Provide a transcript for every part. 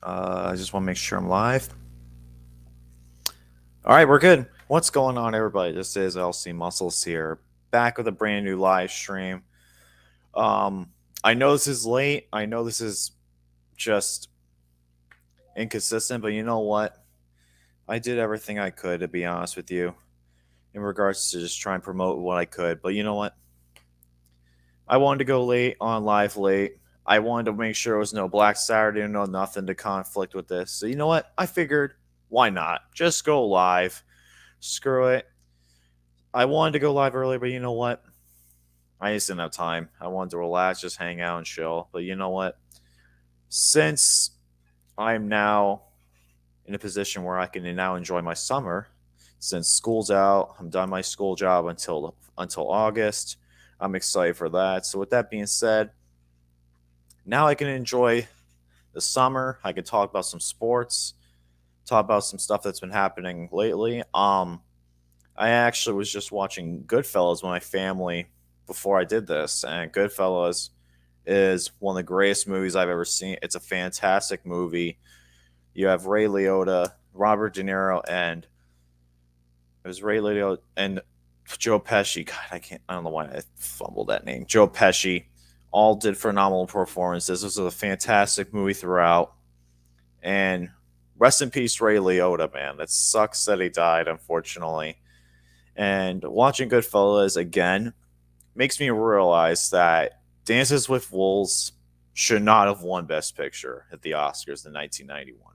I just want to make sure I'm live. All right, we're good. What's going on, everybody? This is LC Muscles here, back with a brand new live stream. Um, I know this is late. I know this is just inconsistent, but you know what? I did everything I could, to be honest with you, in regards to just try and promote what I could. But you know what? I wanted to go late on live late. I wanted to make sure it was no Black Saturday, no nothing to conflict with this. So you know what? I figured, why not? Just go live. Screw it. I wanted to go live earlier, but you know what? I just didn't have time. I wanted to relax, just hang out and chill. But you know what? Since I'm now in a position where I can now enjoy my summer, since school's out, I'm done my school job until August. I'm excited for that. So with that being said, now I can enjoy the summer. I can talk about some sports, talk about some stuff that's been happening lately. I actually was just watching Goodfellas with my family before I did this, and Goodfellas is one of the greatest movies I've ever seen. It's a fantastic movie. You have Ray Liotta, Robert De Niro, and it was Ray Liotta and Joe Pesci. God, I don't know why I fumbled that name. Joe Pesci all did phenomenal performances. This was a fantastic movie throughout, and rest in peace, Ray Liotta. Man, that sucks that he died, unfortunately. And watching Goodfellas again makes me realize that Dances with Wolves should not have won Best Picture at the Oscars in 1991.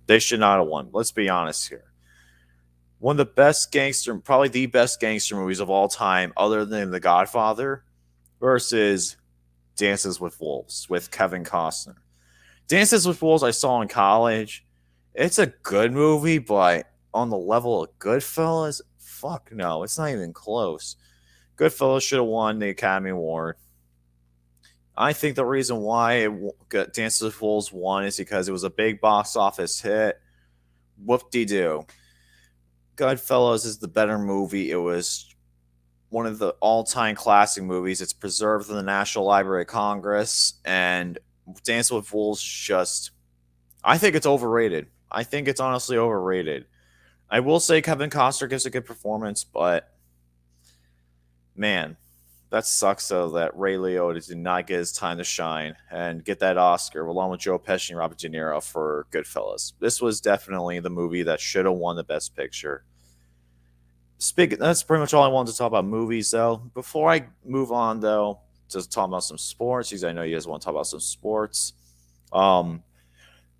They should not have won. Let's be honest here. One of the best gangster, probably the best gangster movies of all time, other than The Godfather, versus Dances with Wolves with Kevin Costner. Dances with Wolves I saw in college. It's a good movie, but on the level of Goodfellas, fuck no, it's not even close. Goodfellas should have won the Academy Award. I think the reason why Dances with Wolves won is because it was a big box office hit. Whoop de doo. Goodfellas is the better movie. It was one of the all-time classic movies. It's preserved in the National Library of Congress, and Dances with Wolves just, I think it's overrated. I think it's honestly overrated. I will say Kevin Costner gives a good performance, but man, that sucks though that Ray Liotta did not get his time to shine and get that Oscar along with Joe Pesci and Robert De Niro for Goodfellas. This was definitely the movie that should have won the Best Picture. That's pretty much all I wanted to talk about movies though. Before I move on though, to talk about some sports, because I know you guys want to talk about some sports. Um,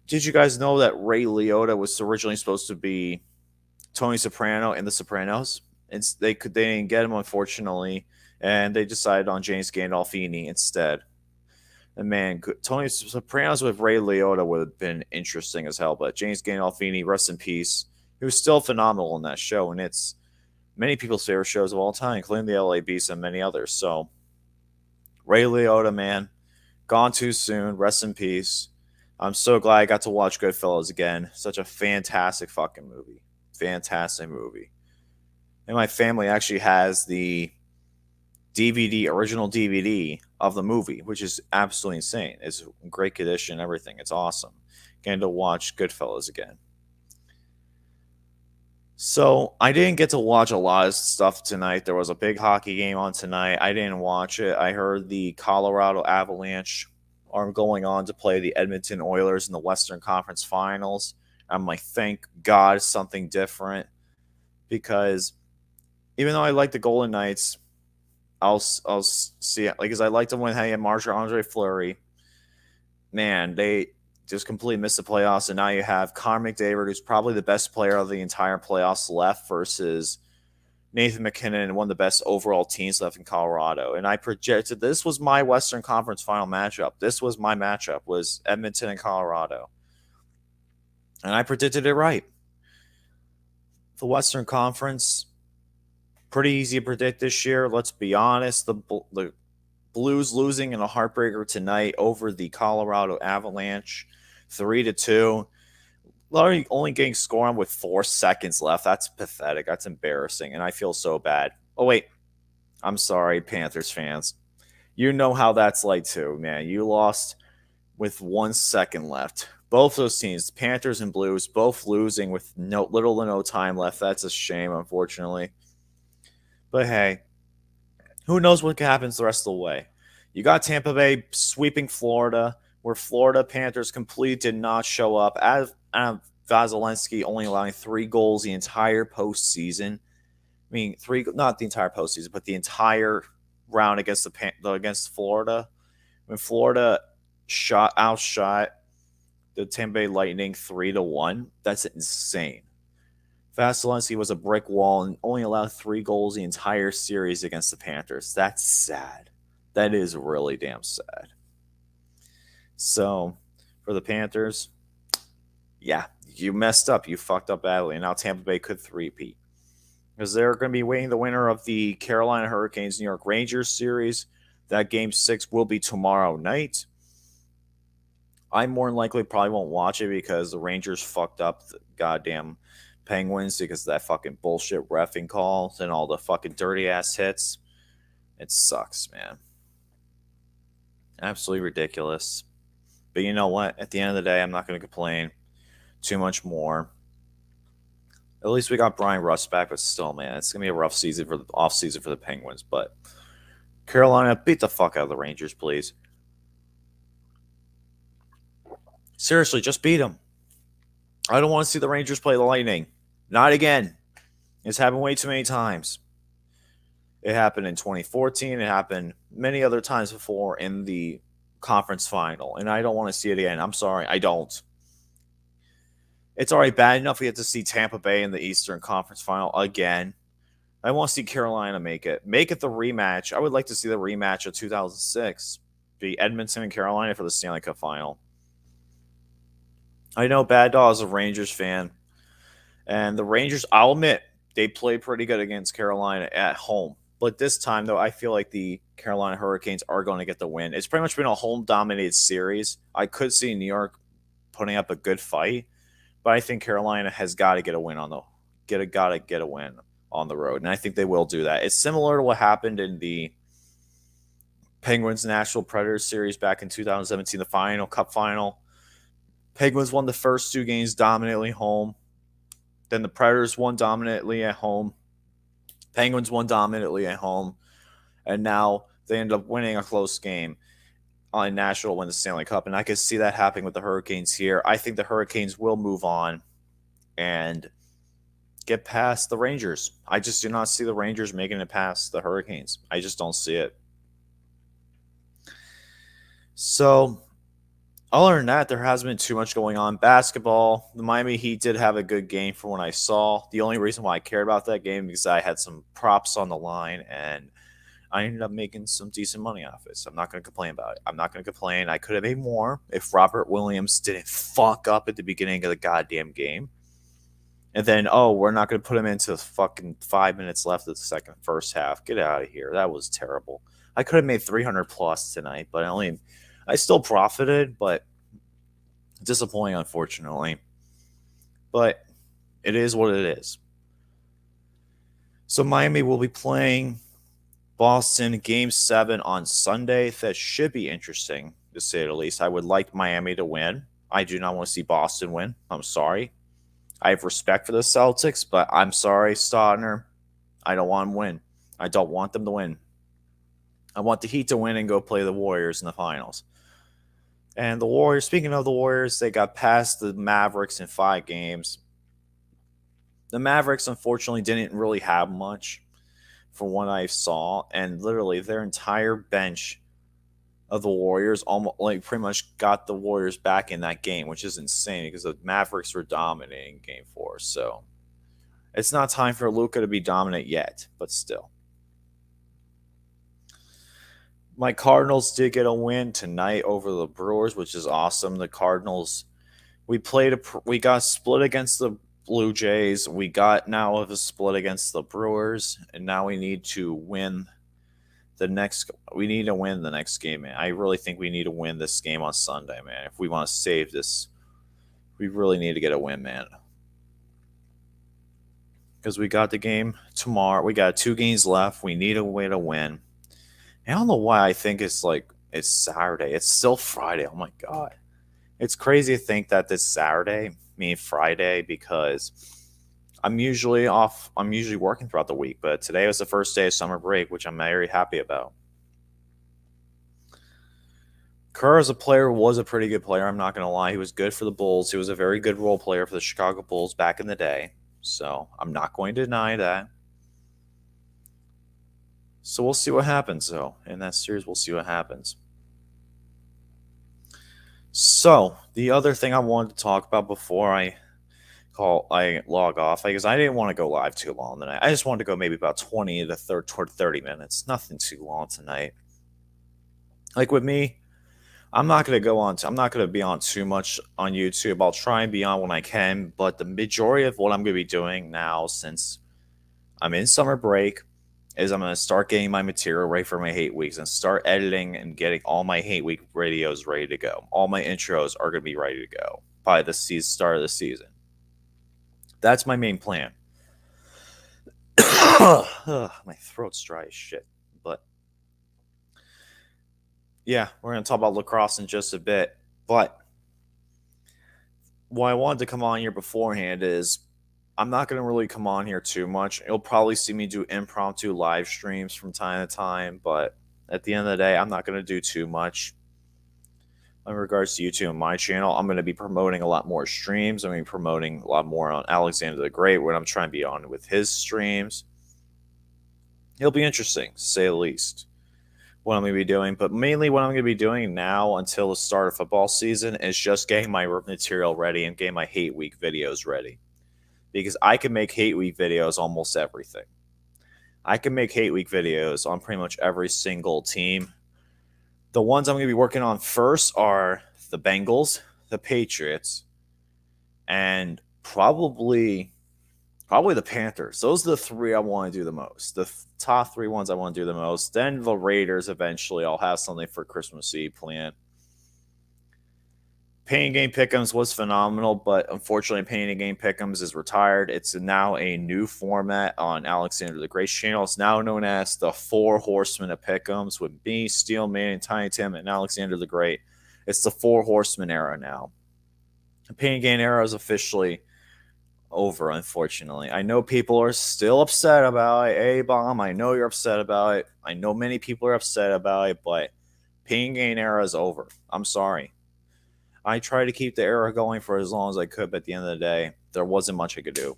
did you guys know that Ray Liotta was originally supposed to be Tony Soprano in The Sopranos? They didn't get him, unfortunately, and they decided on James Gandolfini instead. And man, Tony Sopranos with Ray Liotta would have been interesting as hell. But James Gandolfini, rest in peace, he was still phenomenal in that show, and it's many people's favorite shows of all time, including the LA Beast and many others. So Ray Liotta, man, gone too soon. Rest in peace. I'm so glad I got to watch Goodfellas again. Such a fantastic fucking movie. Fantastic movie. And my family actually has the original DVD of the movie, which is absolutely insane. It's in great condition, everything. It's awesome. Getting to watch Goodfellas again. So I didn't get to watch a lot of stuff tonight. There was a big hockey game on tonight. I didn't watch it. I heard the Colorado Avalanche are going on to play the Edmonton Oilers in the Western Conference Finals. I'm like, thank God, something different, because even though I like the Golden Knights, I'll see it, like, because I like them when they had Marc-Andre Fleury. Man, they just completely missed the playoffs, and now you have Connor McDavid, who's probably the best player of the entire playoffs left, versus Nathan McKinnon, one of the best overall teams left in Colorado. And I projected this was my Western Conference final matchup. This was my matchup, was Edmonton and Colorado. And I predicted it right. The Western Conference, pretty easy to predict this year. Let's be honest. The Blues losing in a heartbreaker tonight over the Colorado Avalanche, 3-2. Larry only getting scored on with 4 seconds left. That's pathetic. That's embarrassing, and I feel so bad. Oh wait, I'm sorry, Panthers fans. You know how that's like too, man. You lost with 1 second left. Both those teams, Panthers and Blues, both losing with little to no time left. That's a shame, unfortunately. But hey, who knows what happens the rest of the way? You got Tampa Bay sweeping Florida, where Florida Panthers completely did not show up. Adam Vasilevsky only allowing 3 goals the entire postseason. I mean, not the entire postseason, but the entire round against Florida. When Florida outshot the Tampa Bay Lightning 3-1, that's insane. Vasilevsky was a brick wall and only allowed 3 goals the entire series against the Panthers. That's sad. That is really damn sad. So, for the Panthers, yeah, you messed up. You fucked up badly. And now Tampa Bay could three-peat. Because they're going to be waiting the winner of the Carolina Hurricanes New York Rangers series. That game 6 will be tomorrow night. I more than likely probably won't watch it because the Rangers fucked up the goddamn Penguins because of that fucking bullshit reffing calls and all the fucking dirty ass hits. It sucks, man. Absolutely ridiculous. But you know what? At the end of the day, I'm not going to complain too much more. At least we got Brian Rust back, but still, man, it's going to be a rough season for the off season for the Penguins. But Carolina, beat the fuck out of the Rangers, please. Seriously, just beat them. I don't want to see the Rangers play the Lightning. Not again. It's happened way too many times. It happened in 2014. It happened many other times before in the conference final. And I don't want to see it again. I'm sorry. I don't. It's already bad enough we have to see Tampa Bay in the Eastern Conference final again. I want to see Carolina make it. Make it the rematch. I would like to see the rematch of 2006. Be Edmonton and Carolina for the Stanley Cup final. I know Bad Dog is a Rangers fan. And the Rangers, I'll admit, they played pretty good against Carolina at home. But this time, though, I feel like the Carolina Hurricanes are going to get the win. It's pretty much been a home-dominated series. I could see New York putting up a good fight, but I think Carolina has got to get a win on the road, and I think they will do that. It's similar to what happened in the Penguins Nashville Predators series back in 2017, the Cup final. Penguins won the first 2 games dominantly home. Then the Predators won dominantly at home. Penguins won dominantly at home. And now they end up winning a close game in Nashville to win the Stanley Cup. And I could see that happening with the Hurricanes here. I think the Hurricanes will move on and get past the Rangers. I just do not see the Rangers making it past the Hurricanes. I just don't see it. So, other than that, there hasn't been too much going on. Basketball, the Miami Heat did have a good game from what I saw. The only reason why I cared about that game is because I had some props on the line, and I ended up making some decent money off it. So I'm not going to complain about it. I'm not going to complain. I could have made more if Robert Williams didn't fuck up at the beginning of the goddamn game. And then, we're not going to put him into fucking 5 minutes left of the first half. Get out of here. That was terrible. I could have made 300 plus tonight, but I still profited, but disappointing, unfortunately. But it is what it is. So Miami will be playing Boston Game 7 on Sunday. That should be interesting, to say the least. I would like Miami to win. I do not want to see Boston win. I'm sorry. I have respect for the Celtics, but I'm sorry, Stotner. I don't want them to win. I don't want them to win. I want the Heat to win and go play the Warriors in the finals. And the Warriors, speaking of the Warriors, they got past the Mavericks in 5 games. The Mavericks, unfortunately, didn't really have much from what I saw. And literally, their entire bench of the Warriors pretty much got the Warriors back in that game, which is insane because the Mavericks were dominating Game 4. So it's not time for Luka to be dominant yet, but still. My Cardinals did get a win tonight over the Brewers, which is awesome. The Cardinals, we got split against the Blue Jays. We got now a split against the Brewers, and now we need to win the next game, man. I really think we need to win this game on Sunday, man. If we want to save this, we really need to get a win, man. Because we got the game tomorrow. We got 2 games left. We need a way to win. I don't know why I think it's Saturday. It's still Friday. Oh, my God. It's crazy to think that this Saturday, meaning Friday, because I'm usually off. I'm usually working throughout the week, but today was the first day of summer break, which I'm very happy about. Kerr as a player was a pretty good player. I'm not going to lie. He was good for the Bulls. He was a very good role player for the Chicago Bulls back in the day. So I'm not going to deny that. So we'll see what happens, though. In that series, we'll see what happens. So the other thing I wanted to talk about before I log off, because I didn't want to go live too long tonight. I just wanted to go maybe about 20 to 30 minutes. Nothing too long tonight. Like with me, I'm not going to go on. I'm not going to be on too much on YouTube. I'll try and be on when I can, but the majority of what I'm going to be doing now, since I'm in summer break, is I'm going to start getting my material ready for my hate weeks and start editing and getting all my hate week videos ready to go. All my intros are going to be ready to go by the start of the season. That's my main plan. My throat's dry as shit. But yeah, we're going to talk about lacrosse in just a bit. But why I wanted to come on here beforehand is I'm not going to really come on here too much. You'll probably see me do impromptu live streams from time to time, but at the end of the day, I'm not going to do too much. In regards to YouTube and my channel, I'm going to be promoting a lot more streams. I'm going to be promoting a lot more on Alexander the Great, when I'm trying to be on with his streams. It'll be interesting, to say the least, what I'm going to be doing. But mainly what I'm going to be doing now until the start of football season is just getting my material ready and getting my hate week videos ready. Because I can make hate week videos almost everything. I can make hate week videos on pretty much every single team. The ones I'm going to be working on first are the Bengals, the Patriots, and probably the Panthers. Those are the three I want to do the most. The top three ones I want to do the most. Then the Raiders eventually. I'll have something for Christmas Eve planned. Painting Game Pick'ems was phenomenal, but unfortunately, Painting Game Pick'ems is retired. It's now a new format on Alexander the Great's channel. It's now known as the Four Horsemen of Pick'ems, with me, Steelman, and Tiny Tim, and Alexander the Great. It's the Four Horsemen era now. The Painting Game era is officially over, unfortunately. I know people are still upset about it. A-Bomb, I know you're upset about it. I know many people are upset about it, but Painting Game era is over. I'm sorry. I tried to keep the era going for as long as I could, but at the end of the day, there wasn't much I could do.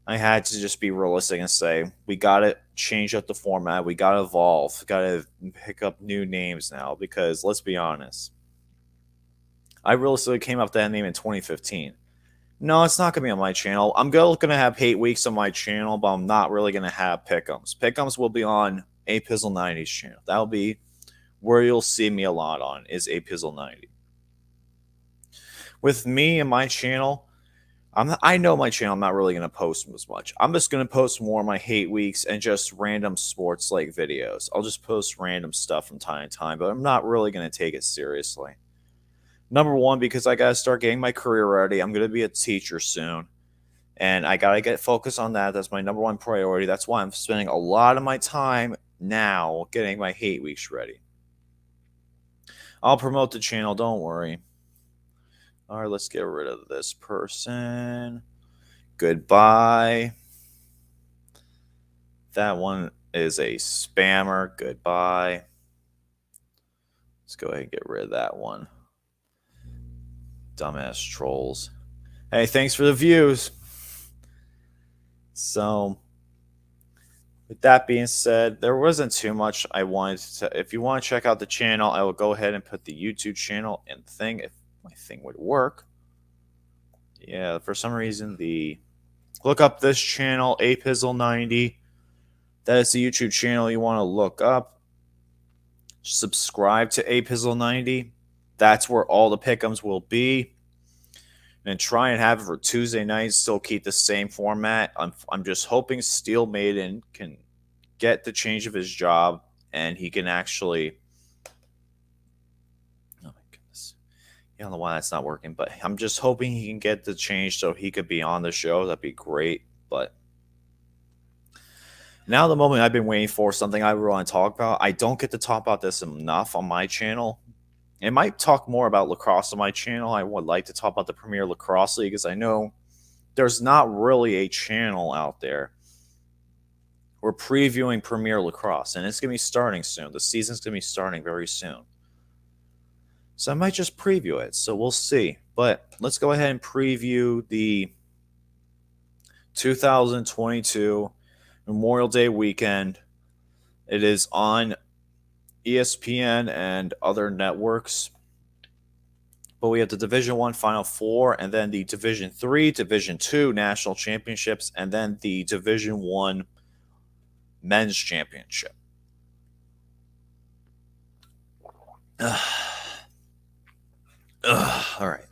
I had to just be realistic and say, we got to change up the format. We got to evolve. We got to pick up new names now, because let's be honest. I realistically came up with that name in 2015. No, it's not going to be on my channel. I'm going to have hate weeks on my channel, but I'm not really going to have pick'ems. Pick'ems will be on A Pizzle 90's channel. That'll be where you'll see me a lot on, is A Pizzle 90. With me and my channel, I know my channel, I'm not really going to post as much. I'm just going to post more of my hate weeks and just random sports like videos. I'll just post random stuff from time to time, but I'm not really going to take it seriously. Number one, because I got to start getting my career ready. I'm going to be a teacher soon, and I got to get focused on that. That's my number one priority. That's why I'm spending a lot of my time now getting my hate weeks ready. I'll promote the channel, don't worry. All right, let's get rid of this person. Goodbye. That one is a spammer. Goodbye. Let's go ahead and get rid of that one. Dumbass trolls. Hey, thanks for the views. So, with that being said, there wasn't too much I wanted to. If you want to check out the channel, I will go ahead and put the YouTube channel and thing, if my thing would work. Yeah, for some reason, look up this channel, Apizzle90. That is the YouTube channel you want to look up. Subscribe to Apizzle90. That's where all the pick'ems will be. And try and have it for Tuesday nights. Still keep the same format. I'm just hoping Steel Maiden can get the change of his job, and he can actually. Oh my goodness! I don't know why that's not working, but I'm just hoping he can get the change so he could be on the show. That'd be great. But now the moment I've been waiting for, something I really want to talk about. I don't get to talk about this enough on my channel, I might talk more about lacrosse on my channel. I would like to talk about the Premier Lacrosse League, because I know there's not really a channel out there. We're previewing Premier Lacrosse, and it's going to be starting soon. The season's going to be starting very soon. So I might just preview it. So we'll see. But let's go ahead and preview the 2022 Memorial Day weekend. It is on ESPN and other networks. But we have the Division I Final Four, and then the Division III, Division II National Championships, and then the Division I Men's Championship. All right.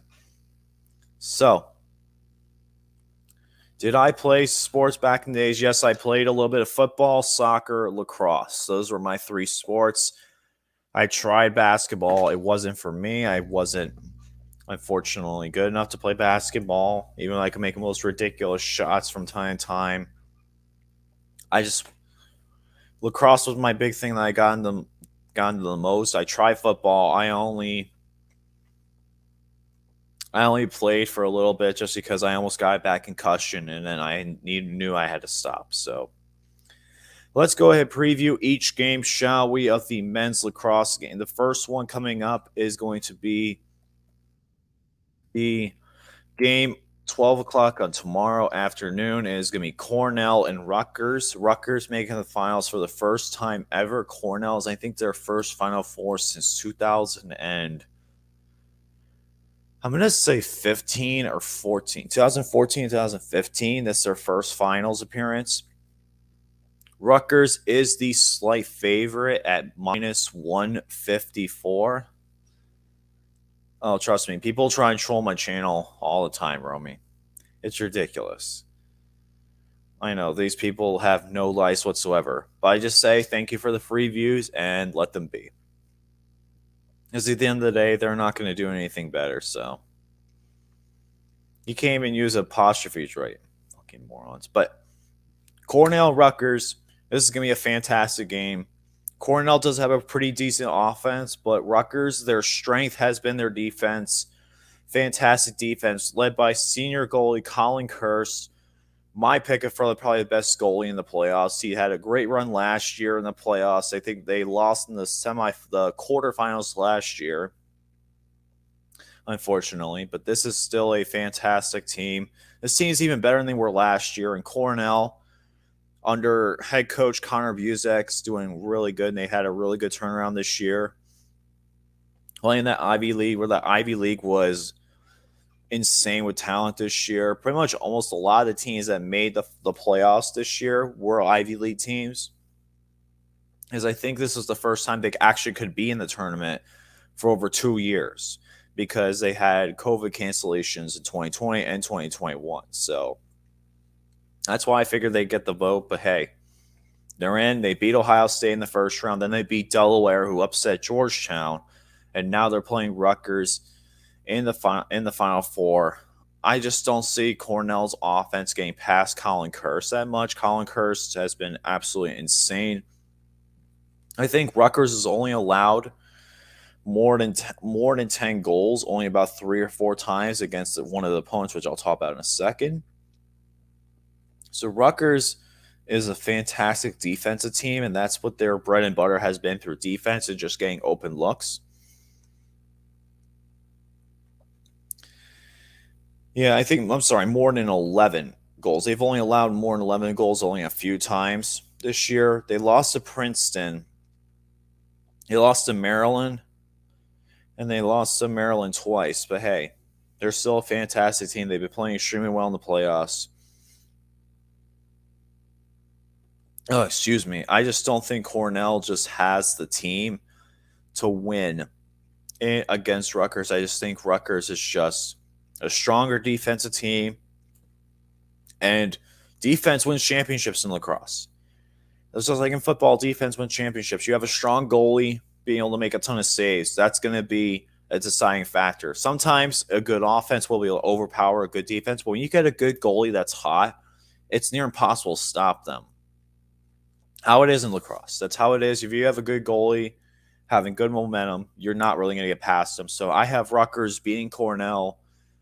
So, did I play sports back in the days? Yes, I played a little bit of football, soccer, lacrosse. Those were my three sports. I tried basketball. It wasn't for me. I wasn't, unfortunately, good enough to play basketball, even though I could make the most ridiculous shots from time to time. Lacrosse was my big thing that I got into the most. I tried football. I only played for a little bit just because I almost got back concussion, and then I knew I had to stop. So let's go ahead and preview each game, shall we, of the men's lacrosse game. The first one coming up is going to be the game 12 o'clock on tomorrow afternoon. It is going to be Cornell and Rutgers. Rutgers making the finals for the first time ever. Cornell's, I think, their first Final Four since 2000 and I'm going to say 15 or 14. 2014, 2015. That's their first finals appearance. Rutgers is the slight favorite at minus 154. Oh, trust me. People try and troll my channel all the time, Romy. It's ridiculous. I know, these people have no lice whatsoever. But I just say thank you for the free views and let them be. Because at the end of the day, they're not going to do anything better, so. You can't even use apostrophes right. Fucking morons. But Cornell, Rutgers, this is going to be a fantastic game. Cornell does have a pretty decent offense, but Rutgers, their strength has been their defense. Fantastic defense, led by senior goalie Colin Kirst. My pick for probably the best goalie in the playoffs. He had a great run last year in the playoffs. I think they lost in the quarterfinals last year, unfortunately. But this is still a fantastic team. This team is even better than they were last year. And Cornell, under head coach Connor Buzek's doing really good, and they had a really good turnaround this year. Playing that Ivy League, where the Ivy League was insane with talent this year. Pretty much almost a lot of the teams that made the playoffs this year were Ivy League teams. Because I think this is the first time they actually could be in the tournament for over 2 years, because they had COVID cancellations in 2020 and 2021. So that's why I figured they'd get the vote. But hey, they're in. They beat Ohio State in the first round. Then they beat Delaware, who upset Georgetown. And now they're playing Rutgers in the Final Four. I just don't see Cornell's offense getting past Colin Kirst that much. Colin Kirst has been absolutely insane. I think Rutgers is only allowed more than 10 goals, only about 3 or 4 times against one of the opponents, which I'll talk about in a second. So Rutgers is a fantastic defensive team, and that's what their bread and butter has been, through defense and just getting open looks. Yeah, more than 11 goals. They've only allowed more than 11 goals only a few times this year. They lost to Princeton. They lost to Maryland. And they lost to Maryland twice. But hey, they're still a fantastic team. They've been playing extremely well in the playoffs. Oh, excuse me. I just don't think Cornell just has the team to win against Rutgers. I just think Rutgers is just a stronger defensive team, and defense wins championships in lacrosse. It's just like in football, defense wins championships. You have a strong goalie being able to make a ton of saves. That's going to be a deciding factor. Sometimes a good offense will be able to overpower a good defense, but when you get a good goalie that's hot, it's near impossible to stop them. How it is in lacrosse. That's how it is. If you have a good goalie, having good momentum, you're not really going to get past them. So I have Rutgers beating Cornell.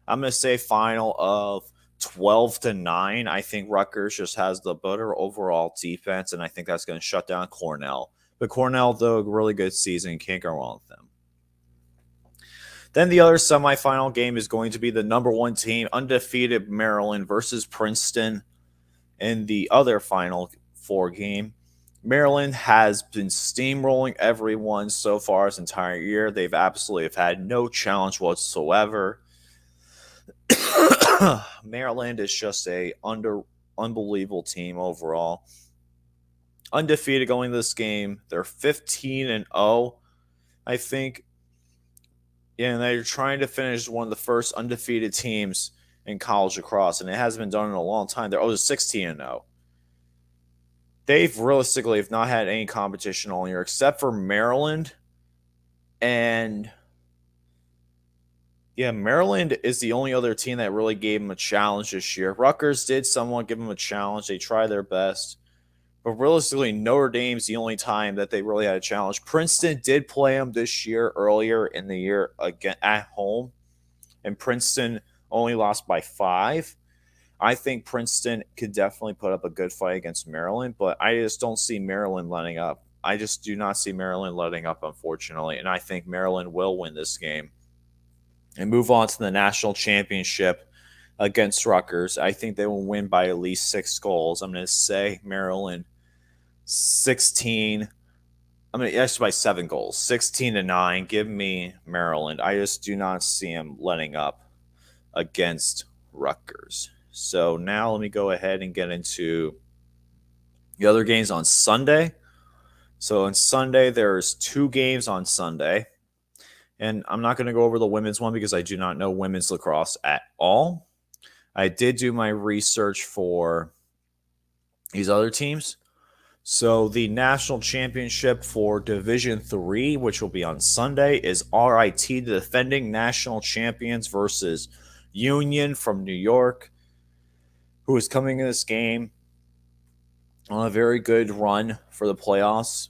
I'm going to say final of 12-9. I think Rutgers just has the better overall defense, and I think that's going to shut down Cornell. But Cornell, though, a really good season. Can't go wrong with them. Then the other semifinal game is going to be the number one team, undefeated Maryland versus Princeton in the other Final Four game. Maryland has been steamrolling everyone so far this entire year. They've absolutely have had no challenge whatsoever. Maryland is just a unbelievable team overall. Undefeated going this game. They're 15-0, I think. And they're trying to finish one of the first undefeated teams in college lacrosse, and it hasn't been done in a long time. They're 16-0. They've realistically have not had any competition all year except for Maryland. And yeah, Maryland is the only other team that really gave them a challenge this year. Rutgers did somewhat give them a challenge. They tried their best. But realistically, Notre Dame's the only time that they really had a challenge. Princeton did play them this year, earlier in the year, again at home. And Princeton only lost by 5. I think Princeton could definitely put up a good fight against Maryland, but I just don't see Maryland letting up. I just do not see Maryland letting up, unfortunately, and I think Maryland will win this game and move on to the national championship against Rutgers. I think they will win by at least 6 goals. I'm going to say Maryland 16. Actually by 7 goals, 16-9. Give me Maryland. I just do not see them letting up against Rutgers. So now let me go ahead and get into the other games on Sunday. So on Sunday, there's 2 games on Sunday. And I'm not going to go over the women's one because I do not know women's lacrosse at all. I did do my research for these other teams. So the national championship for Division III, which will be on Sunday, is RIT, the defending national champions, versus Union from New York, who is coming in this game on a very good run for the playoffs.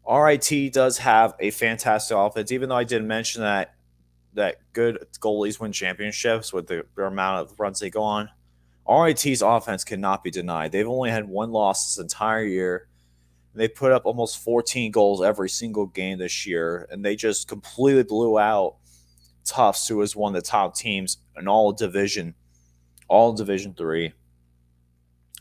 RIT does have a fantastic offense, even though I did mention that good goalies win championships with the amount of runs they go on. RIT's offense cannot be denied. They've only had 1 loss this entire year. They put up almost 14 goals every single game this year, and they just completely blew out Tufts, who is one of the top teams in all Division 3.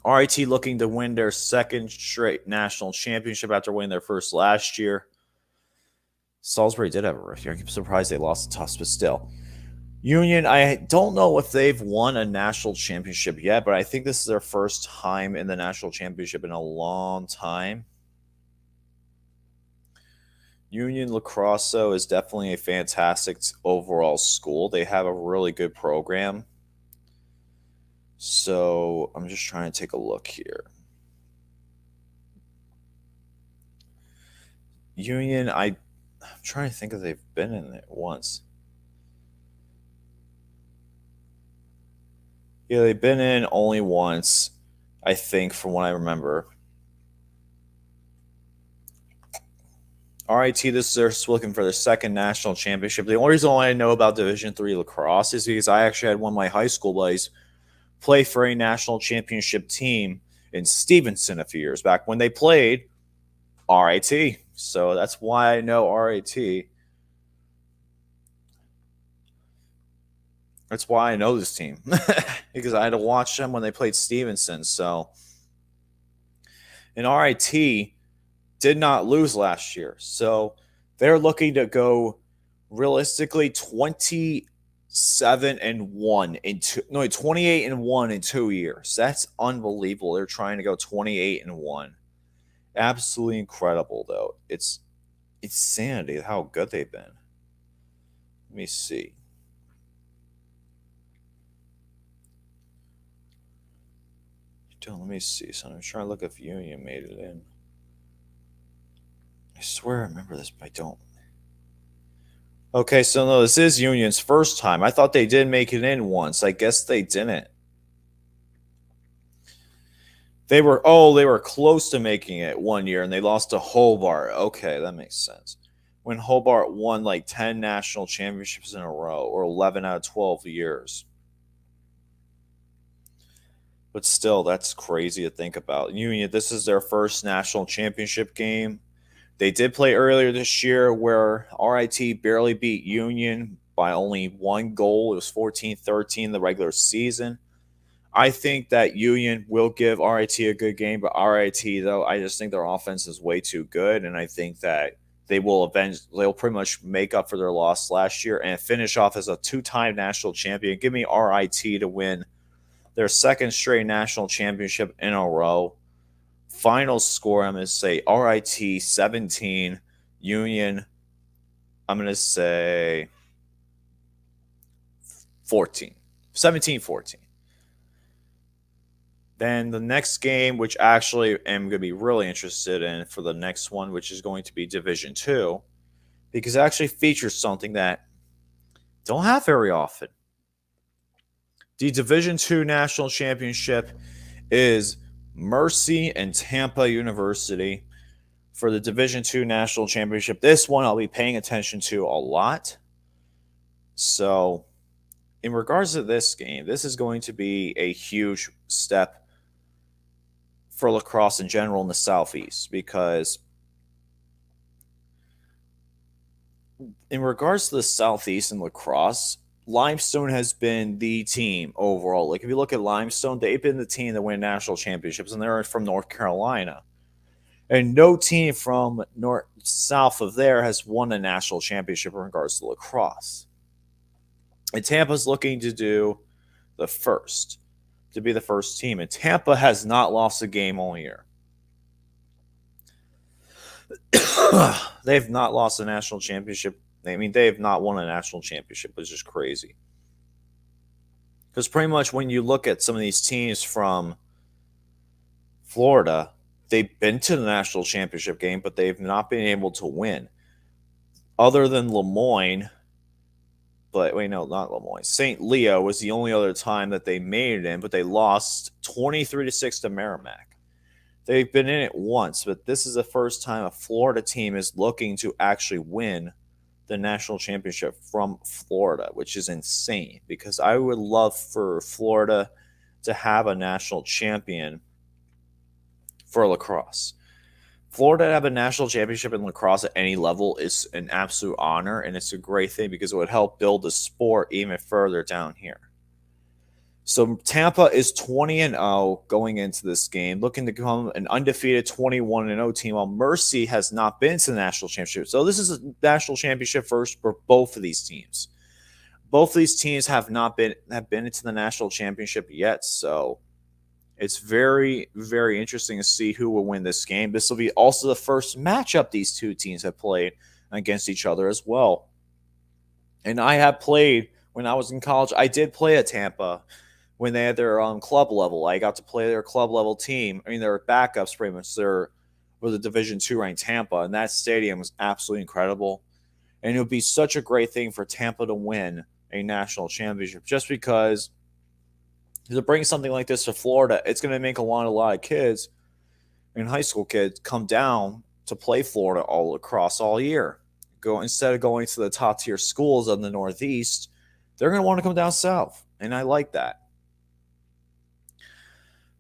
RIT looking to win their 2nd straight national championship after winning their first last year. Salisbury did have a rough year. I'm surprised they lost to Tufts, but still. Union, I don't know if they've won a national championship yet, but I think this is their first time in the national championship in a long time. Union Lacrosse is definitely a fantastic overall school. They have a really good program. So I'm just trying to take a look here. Union, I'm trying to think if they've been in it once. Yeah, they've been in only once, I think, from what I remember. RIT, they're looking for their 2nd national championship. The only reason why I know about Division III lacrosse is because I actually had one of my high school buddies play for a national championship team in Stevenson a few years back when they played RIT. So that's why I know RIT. That's why I know this team. Because I had to watch them when they played Stevenson. So, and RIT did not lose last year. So they're looking to go realistically 28-1 in 2 years. That's unbelievable. They're trying to go 28-1. Absolutely incredible, though. It's insanity how good they've been. Let me see. Let me see. So I'm trying to look if Union made it in. I swear I remember this, but I don't. Okay, so no, this is Union's first time. I thought they did make it in once. I guess they didn't. They were close to making it one year, and they lost to Hobart. Okay, that makes sense. when Hobart won like 10 national championships in a row, or 11 out of 12 years. But still, that's crazy to think about. Union, this is their first national championship game. They did play earlier this year where RIT barely beat Union by only one goal. It was 14-13 the regular season. I think that Union will give RIT a good game, but RIT, though, I just think their offense is way too good, and I think that they'll pretty much make up for their loss last year and finish off as a two-time national champion. Give me RIT to win their second straight national championship in a row. Final score, I'm going to say RIT 17, Union, I'm going to say 14. 17-14. Then the next game, which actually am going to be really interested in for the next one, which is going to be Division 2, because it actually features something that don't have very often. The Division 2 National Championship is Mercy and Tampa University for the Division 2 National Championship. This one I'll be paying attention to a lot. So, in regards to this game, this is going to be a huge step for lacrosse in general in the Southeast, because in regards to the Southeast in lacrosse, Limestone has been the team overall. Like, if you look at Limestone, they've been the team that win national championships, and they're from North Carolina. And no team from south of there has won a national championship in regards to lacrosse. And Tampa's looking to do the first, to be the first team. And Tampa has not lost a game all year. They've not lost a national championship. I mean, they have not won a national championship, which is crazy. Because pretty much when you look at some of these teams from Florida, they've been to the national championship game, but they've not been able to win. Other than Lemoyne, but wait, no, not Lemoyne. St. Leo was the only other time that they made it in, but they lost 23-6 to Merrimack. They've been in it once, but this is the first time a Florida team is looking to actually win the national championship from Florida, which is insane, because I would love for Florida to have a national champion for lacrosse. Florida to have a national championship in lacrosse at any level is an absolute honor, and it's a great thing because it would help build the sport even further down here. So Tampa is 20-0 going into this game, looking to become an undefeated 21-0 team, while Mercy has not been to the national championship. So this is a national championship first for both of these teams. Both of these teams have been into the national championship yet, so it's very, very interesting to see who will win this game. This will be also the first matchup these two teams have played against each other as well. And I have played, when I was in college, I did play at Tampa when they had their club level. I got to play their club level team. I mean, their backups pretty much were the Division II ranked Tampa, and that stadium was absolutely incredible. And it would be such a great thing for Tampa to win a national championship, just because to bring something like this to Florida, it's going to make a lot of kids and high school kids come down to play Florida all across all year. Instead of going to the top tier schools in the Northeast, they're going to want to come down south, and I like that.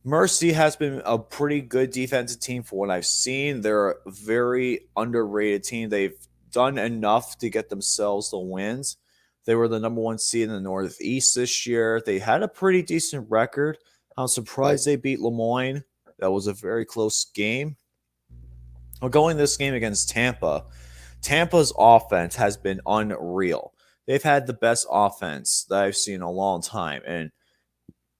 Mercy has been a pretty good defensive team for what I've seen. They're a very underrated team. They've done enough to get themselves the wins. They were the number one seed in the Northeast this year. They had a pretty decent record. I'm surprised they beat Lemoyne. That was a very close game. Well, going this game against Tampa, Tampa's offense has been unreal. They've had the best offense that I've seen in a long time. And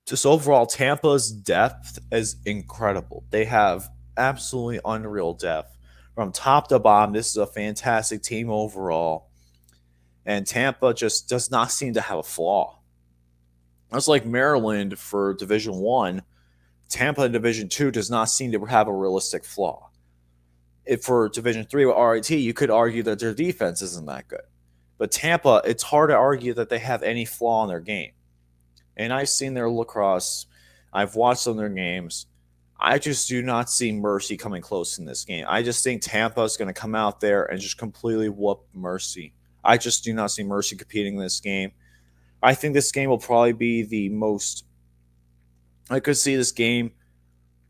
just overall, Tampa's depth is incredible. They have absolutely unreal depth. From top to bottom, this is a fantastic team overall. And Tampa just does not seem to have a flaw. That's like Maryland for Division I. Tampa in Division II does not seem to have a realistic flaw. If for Division III with RIT, you could argue that their defense isn't that good. But Tampa, it's hard to argue that they have any flaw in their game. And I've seen their lacrosse. I've watched some of their games. I just do not see Mercy coming close in this game. I just think Tampa is going to come out there and just completely whoop Mercy. I just do not see Mercy competing in this game. I think this game will probably be the most. I could see this game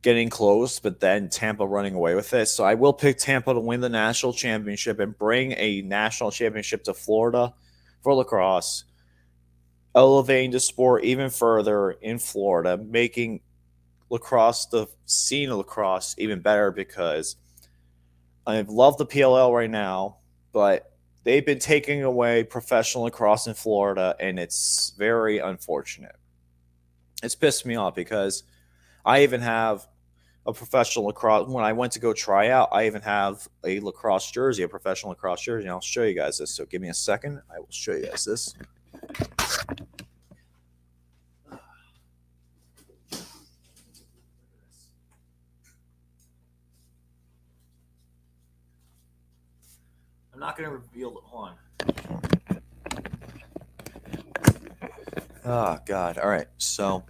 getting close, but then Tampa running away with it. So I will pick Tampa to win the national championship and bring a national championship to Florida for lacrosse, elevating the sport even further in Florida, making lacrosse, the scene of lacrosse, even better because I love the PLL right now, but they've been taking away professional lacrosse in Florida, and it's very unfortunate. It's pissed me off because I even have a professional lacrosse. When I went to go try out, I even have a lacrosse jersey, a professional lacrosse jersey, and I'll show you guys this. So give me a second. I will show you guys this. I'm not going to reveal it. Hold on. Oh, God. All right. So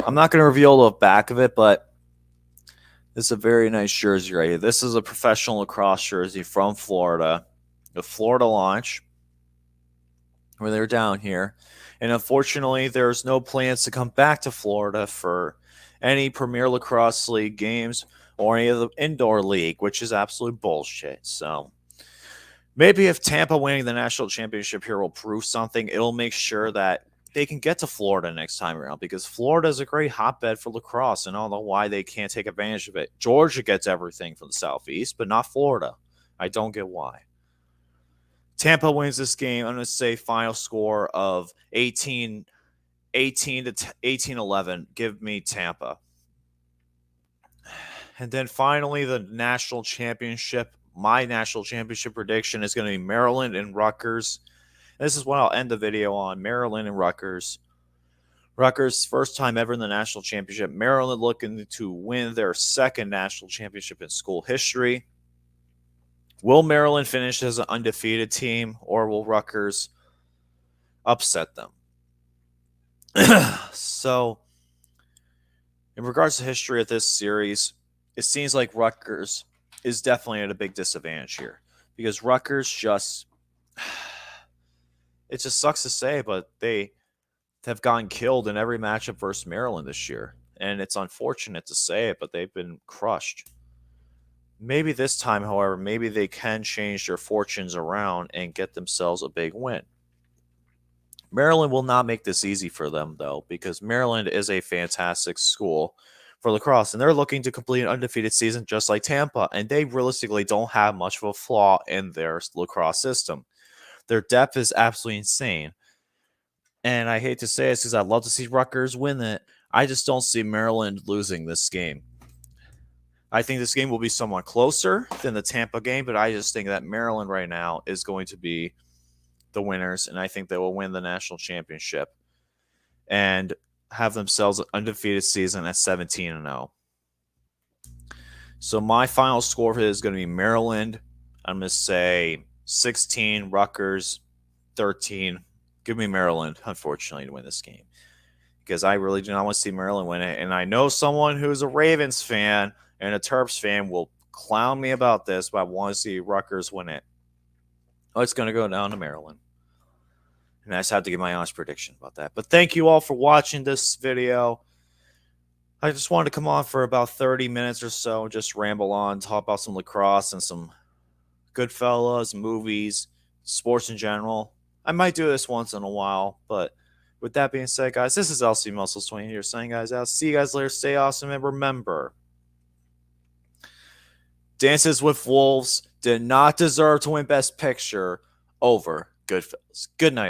I'm not going to reveal the back of it, but this is a very nice jersey right here. This is a professional lacrosse jersey from Florida, the Florida launch, where they're down here. And unfortunately, there's no plans to come back to Florida for any Premier Lacrosse League games or any of the indoor league, which is absolute bullshit. So maybe if Tampa winning the national championship here will prove something, it'll make sure that they can get to Florida next time around, because Florida is a great hotbed for lacrosse, and I don't know why they can't take advantage of it. Georgia gets everything from the Southeast, but not Florida. I don't get why. Tampa wins this game. I'm going to say final score of 18 to 18-11. Give me Tampa. And then finally, the national championship. My national championship prediction is going to be Maryland and Rutgers. This is what I'll end the video on. Maryland and Rutgers. Rutgers, first time ever in the national championship. Maryland looking to win their second national championship in school history. Will Maryland finish as an undefeated team, or will Rutgers upset them? So, in regards to history of this series, it seems like Rutgers is definitely at a big disadvantage here, because Rutgers just, it just sucks to say, but they have gotten killed in every matchup versus Maryland this year. And it's unfortunate to say it, but they've been crushed. Maybe this time, however, maybe they can change their fortunes around and get themselves a big win. Maryland will not make this easy for them, though, because Maryland is a fantastic school for lacrosse, and they're looking to complete an undefeated season just like Tampa, and they realistically don't have much of a flaw in their lacrosse system. Their depth is absolutely insane, and I hate to say it because I'd love to see Rutgers win it. I just don't see Maryland losing this game. I think this game will be somewhat closer than the Tampa game, but I just think that Maryland right now is going to be the winners, and I think they will win the national championship and have themselves an undefeated season at 17-0. So my final score for this is going to be Maryland. I'm going to say 16, Rutgers 13. Give me Maryland, unfortunately, to win this game, because I really do not want to see Maryland win it. And I know someone who's a Ravens fan and a Terps fan will clown me about this, but I want to see Rutgers win it. Oh, it's going to go down to Maryland. And I just have to give my honest prediction about that. But thank you all for watching this video. I just wanted to come on for about 30 minutes or so, just ramble on, talk about some lacrosse and some Goodfellas, movies, sports in general. I might do this once in a while, but with that being said, guys, this is LC Muscles 20 here saying, guys, out. See you guys later. Stay awesome, and remember, Dances with Wolves did not deserve to win Best Picture over Goodfellas. Good night.